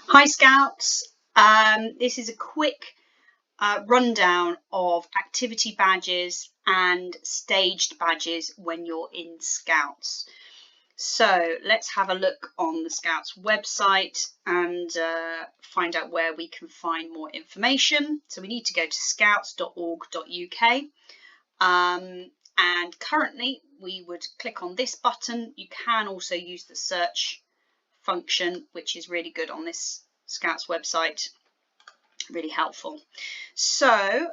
Hi Scouts, this is a quick rundown of activity badges and staged badges when you're in Scouts. So let's have a look on the Scouts website and find out where we can find more information. So we need to go to scouts.org.uk and currently we would click on this button. You can also use the search function, which is really good on this Scouts website, really helpful. So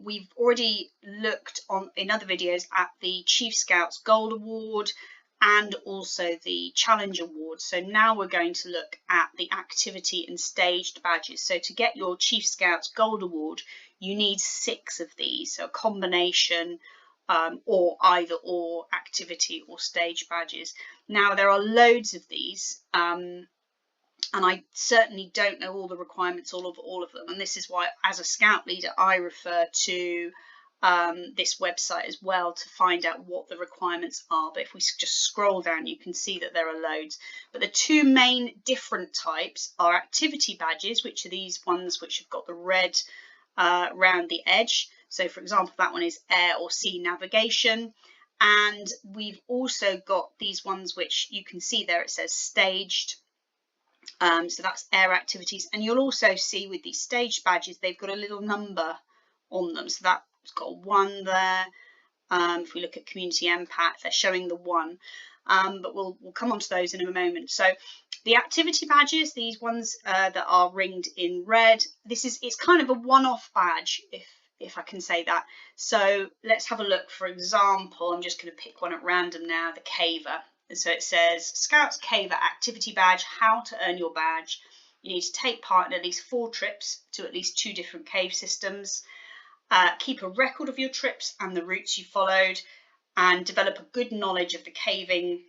we've already looked in other videos at the Chief Scouts Gold Award and also the Challenge Award. So now we're going to look at the activity and staged badges. So to get your Chief Scouts Gold Award, you need 6 of these, so a combination or either or activity or stage badges. Now there are loads of these and I certainly don't know all the requirements all of them, and this is why as a Scout leader I refer to this website as well to find out what the requirements are. But if we just scroll down you can see that there are loads, but the 2 main different types are activity badges, which are these ones which have got the red round the edge. So for example, that one is air or sea navigation. And we've also got these ones which you can see there, it says staged. So that's air activities. And you'll also see with these staged badges, they've got a little number on them. So that's got a 1 there. If we look at community impact, they're showing the 1. But we'll come on to those in a moment. So the activity badges, these ones that are ringed in red, it's kind of a one-off badge, if I can say that. So let's have a look. For example, I'm just going to pick one at random now, the caver. And so it says Scouts Caver Activity Badge, how to earn your badge. You need to take part in at least 4 trips to at least 2 different cave systems. Keep a record of your trips and the routes you followed, and develop a good knowledge of the caving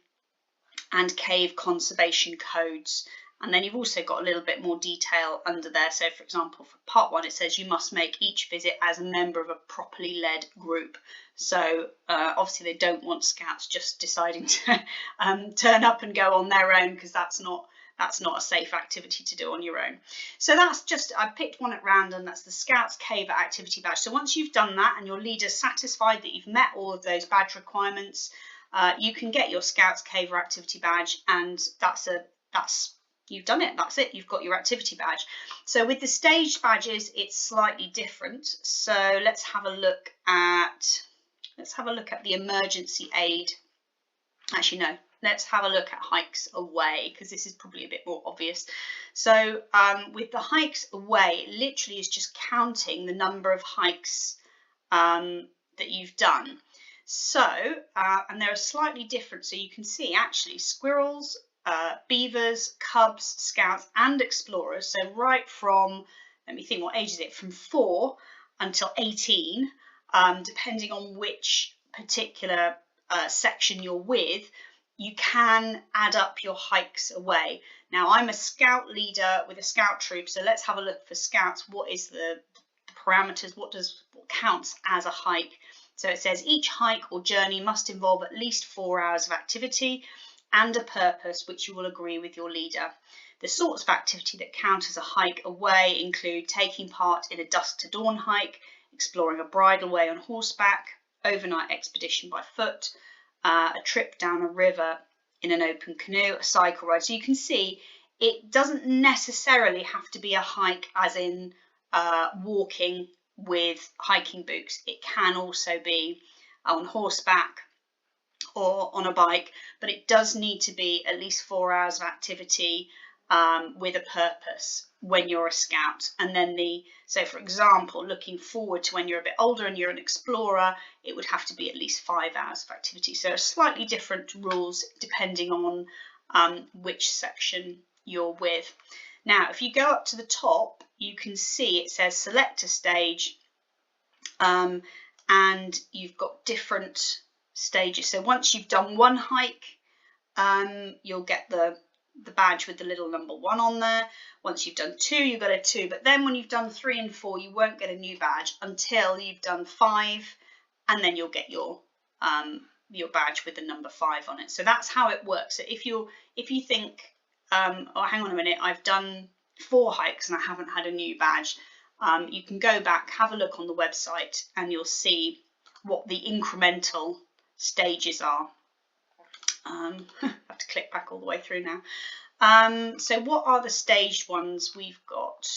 and cave conservation codes. And then you've also got a little bit more detail under there. So for example, for part 1, it says you must make each visit as a member of a properly led group. So obviously they don't want Scouts just deciding to turn up and go on their own, because that's not a safe activity to do on your own. So that's just, I picked one at random, that's the Scouts Caver Activity Badge. So once you've done that and your leader's satisfied that you've met all of those badge requirements, you can get your Scouts Caver Activity Badge, and you've done it, that's it, you've got your activity badge. So with the staged badges, it's slightly different. So let's have a look at the emergency aid. Actually, no, let's have a look at hikes away, because this is probably a bit more obvious. So with the hikes away, it literally is just counting the number of hikes that you've done. So, and they're slightly different. So you can see actually squirrels, beavers, cubs, scouts and explorers, so right from, let me think, what age is it, from 4 until 18, depending on which particular section you're with, you can add up your hikes away. Now I'm a Scout leader with a Scout troop, so let's have a look for Scouts. What is the parameters? What counts as a hike? So it says each hike or journey must involve at least 4 hours of activity and a purpose which you will agree with your leader. The sorts of activity that count as a hike away include taking part in a dusk to dawn hike, exploring a bridle way on horseback, overnight expedition by foot, a trip down a river in an open canoe, a cycle ride. So you can see it doesn't necessarily have to be a hike as in walking with hiking boots. It can also be on horseback or on a bike, but it does need to be at least 4 hours of activity with a purpose when you're a Scout. And then so for example, looking forward to when you're a bit older and you're an explorer, it would have to be at least 5 hours of activity. So slightly different rules depending on which section you're with. Now, if you go up to the top, you can see it says select a stage, and you've got different stages. So once you've done 1 hike, you'll get the badge with the little number 1 on there. Once you've done 2, you've got a 2. But then when you've done 3 and 4, you won't get a new badge until you've done 5, and then you'll get your badge with the number 5 on it. So that's how it works. So if you think, oh, hang on a minute, I've done 4 hikes and I haven't had a new badge, you can go back, have a look on the website, and you'll see what the incremental stages are. I have to click back all the way through now. So what are the staged ones? We've got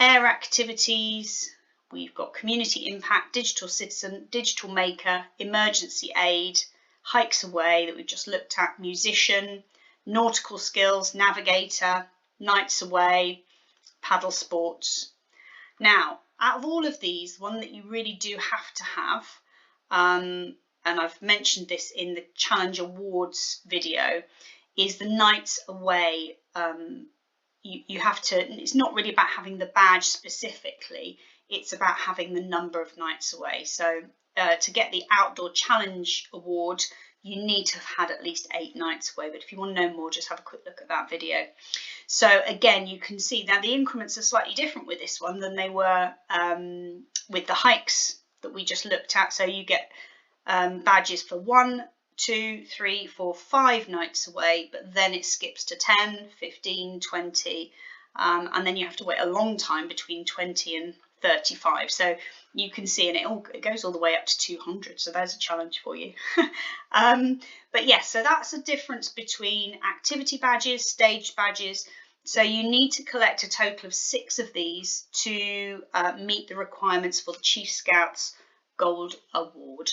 air activities, we've got community impact, digital citizen, digital maker, emergency aid, hikes away that we've just looked at, musician, nautical skills, navigator, nights away, paddle sports. Now, out of all of these, one that you really do have to have, and I've mentioned this in the Challenge Awards video, is the nights away. You have to, it's not really about having the badge specifically, it's about having the number of nights away. So to get the Outdoor Challenge Award, you need to have had at least 8 nights away. But if you want to know more, just have a quick look at that video. So again, you can see now the increments are slightly different with this one than they were with the hikes that we just looked at. So you get badges for 1, 2, 3, 4, 5 nights away, but then it skips to 10, 15, 20, and then you have to wait a long time between 20 and 35. So you can see, and it goes all the way up to 200. So there's a challenge for you. But yes, so that's the difference between activity badges, staged badges. So you need to collect a total of 6 of these to meet the requirements for the Chief Scouts Gold Award.